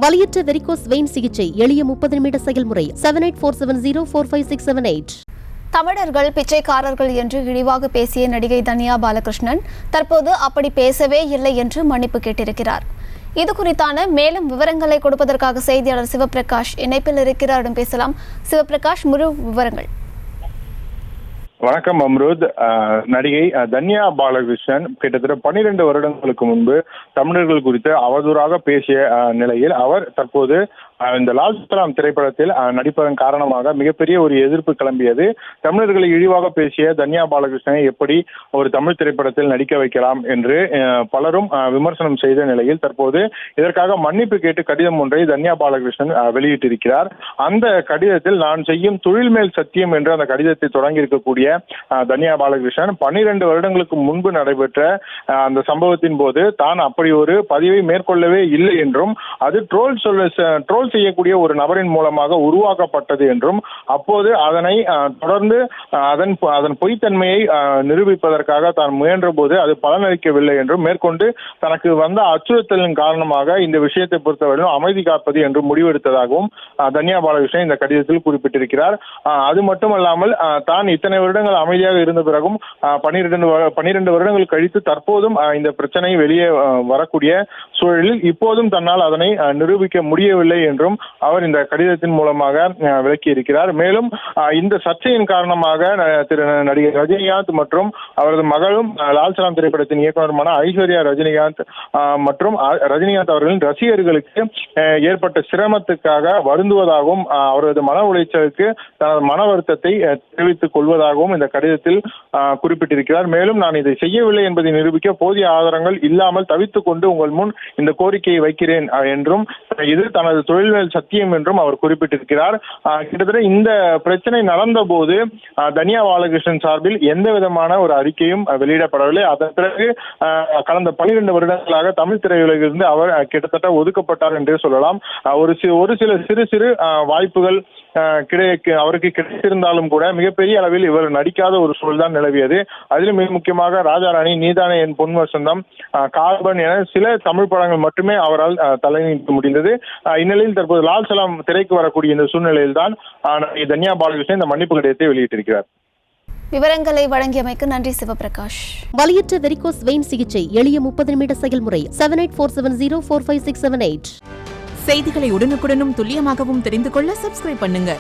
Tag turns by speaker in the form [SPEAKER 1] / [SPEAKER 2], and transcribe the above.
[SPEAKER 1] வலியற்ற varicose vein சிகிச்சை எளிய 30 நிமிட செயல்முறை 7847045678.
[SPEAKER 2] தமிழர்கள் பிச்சைக்காரர்கள் என்று இழிவாக பேசிய நடிகை தன்யா பாலகிருஷ்ணன் தற்போது அப்படி பேசவே இல்லை என்று மன்னிப்பு கேட்டிருக்கிறார். இது குறித்தான மேலும் விவரங்களை கொடுப்பதற்காக செய்தியாளர் சிவபிரகாஷ் இணைப்பில் இருக்கிறார். பேசலாம் சிவபிரகாஷ், முழு விவரங்கள்.
[SPEAKER 3] வணக்கம் அம்ருத். நடிகை தன்யா பாலகிருஷ்ணன் கிட்டத்தட்ட 12 வருடங்களுக்கு முன்பு தமிழர்கள் குறித்து அவதூறாக பேசிய நிலையில் அவர் தற்போது இந்த லால் சலாம் திரைப்படத்தில் நடிப்பதன் காரணமாக மிகப்பெரிய ஒரு எதிர்ப்பு கிளம்பியது. தமிழர்களை இழிவாக பேசிய தன்யா பாலகிருஷ்ணனை எப்படி ஒரு தமிழ் திரைப்படத்தில் நடிக்க வைக்கலாம் என்று பலரும் விமர்சனம் செய்த நிலையில் தற்போது இதற்காக மன்னிப்பு கேட்டு கடிதம் ஒன்றை தன்யா பாலகிருஷ்ணன் வெளியிட்டிருக்கிறார். அந்த கடிதத்தில் நான் செய்யும் தொழில் மேல் சத்தியம் என்று அந்த கடிதத்தை தொடங்கி இருக்கக்கூடிய தன்யா பாலகிருஷ்ணன் 12 வருடங்களுக்கு முன்பு நடைபெற்ற அந்த சம்பவத்தின் போது தான் அப்படி ஒரு பதிவை மேற்கொள்ளவே இல்லை என்றும் அது ட்ரோல் செய்யக்கூடிய ஒரு நபரின் மூலமாக உருவாக்கப்பட்டது என்றும் அப்போது அதனை தொடர்ந்து அதன் பொய்த்தன்மையை நிரூபிப்பதற்காக தான் முயன்ற போது அது பலனளிக்கவில்லை என்றும் மேற்கொண்டு தனக்கு வந்த அச்சுறுத்தலின் காரணமாக இந்த விஷயத்தை பொறுத்தவரையிலும் அமைதி காப்பது என்று முடிவெடுத்ததாகவும் தன்யா பாலகிருஷ்ணன் இந்த கடிதத்தில் குறிப்பிட்டிருக்கிறார். அது மட்டுமல்லாமல் தான் இத்தனை வருடங்கள் அமைதியாக இருந்த பிறகும் 12 வருடங்கள் கழித்து தற்போதும் இந்த பிரச்சனை வெளியே வரக்கூடிய சூழலில் இப்போதும் தன்னால் அதனை நிரூபிக்க முடியவில்லை என்றும் அவர் இந்த கடிதத்தின் மூலமாக விளக்கி இருக்கிறார். மேலும் இந்த சர்ச்சையின் காரணமாக திரு நடிகர் ரஜினிகாந்த் மற்றும் அவரது மகளும் லால் சலாம் திரைப்படத்தின் இயக்குநருமான ஐஸ்வர்யா ரஜினிகாந்த் மற்றும் ரஜினிகாந்த் அவர்களின் ரசிகர்களுக்கு ஏற்பட்ட சிரமத்துக்காக வருந்துவதாகவும் அவரது மன உளைச்சலுக்கு தனது மன வருத்தத்தை தெரிவித்துக் கொள்வதாகவும் இந்த கடிதத்தில் குறிப்பிட்டிருக்கிறார். மேலும் நான் இதை செய்யவில்லை என்பதை நிரூபிக்க போதிய ஆதாரங்கள் இல்லாமல் தவித்துக் கொண்டு உங்கள் முன் இந்த கோரிக்கையை வைக்கிறேன் என்றும் இது தனது தொழில் சத்தியம் என்றும் அவர் குறிப்பிட்டிருக்கிறார். கிட்டத்தட்ட இந்த பிரச்சனை நடந்த போது தன்யா பாலகிருஷ்ணன் சார்பில் எந்த விதமான ஒரு அறிக்கையும் வெளியிடப்படவில்லை. அதன் பிறகு கடந்த 12 வருடங்களாக தமிழ் திரையுலகிலிருந்து அவர் கிட்டத்தட்ட ஒதுக்கப்பட்டார் என்றே சொல்லலாம். ஒரு சில சிறு வாய்ப்புகள் அவருக்கு கிடைத்திருந்தாலும் கூட மிகப்பெரிய அளவில் இவர் நடிக்காத ஒரு சூழல் தான் நிலவியது. அதிலும் மிக முக்கியமாக ராஜாராணி, நீதானே என் பொன் வசந்தம், கார்பன் என சில தமிழ் படங்கள் மட்டுமே அவரால் தலைநீக்க முடிந்தது. இந்நிலையில் தற்போது லால் சலாம் திரைக்கு வரக்கூடிய இந்த சூழ்நிலையில் தான் தன்யா பாலகிருஷ்ணன் இந்த மன்னிப்பு கடிதத்தை வெளியிட்டிருக்கிறார்.
[SPEAKER 2] விவரங்களை வழங்கியமைக்கு நன்றி சிவபிரகாஷ்.
[SPEAKER 1] வலியற்ற வெரிகோஸ் வெயின் சிகிச்சை எளிய 30 நிமிட செயல்முறை 7847045678.
[SPEAKER 4] செய்திகளை உடனுக்குடனும் துல்லியமாகவும் தெரிந்து கொள்ள சப்ஸ்கிரைப் பண்ணுங்க.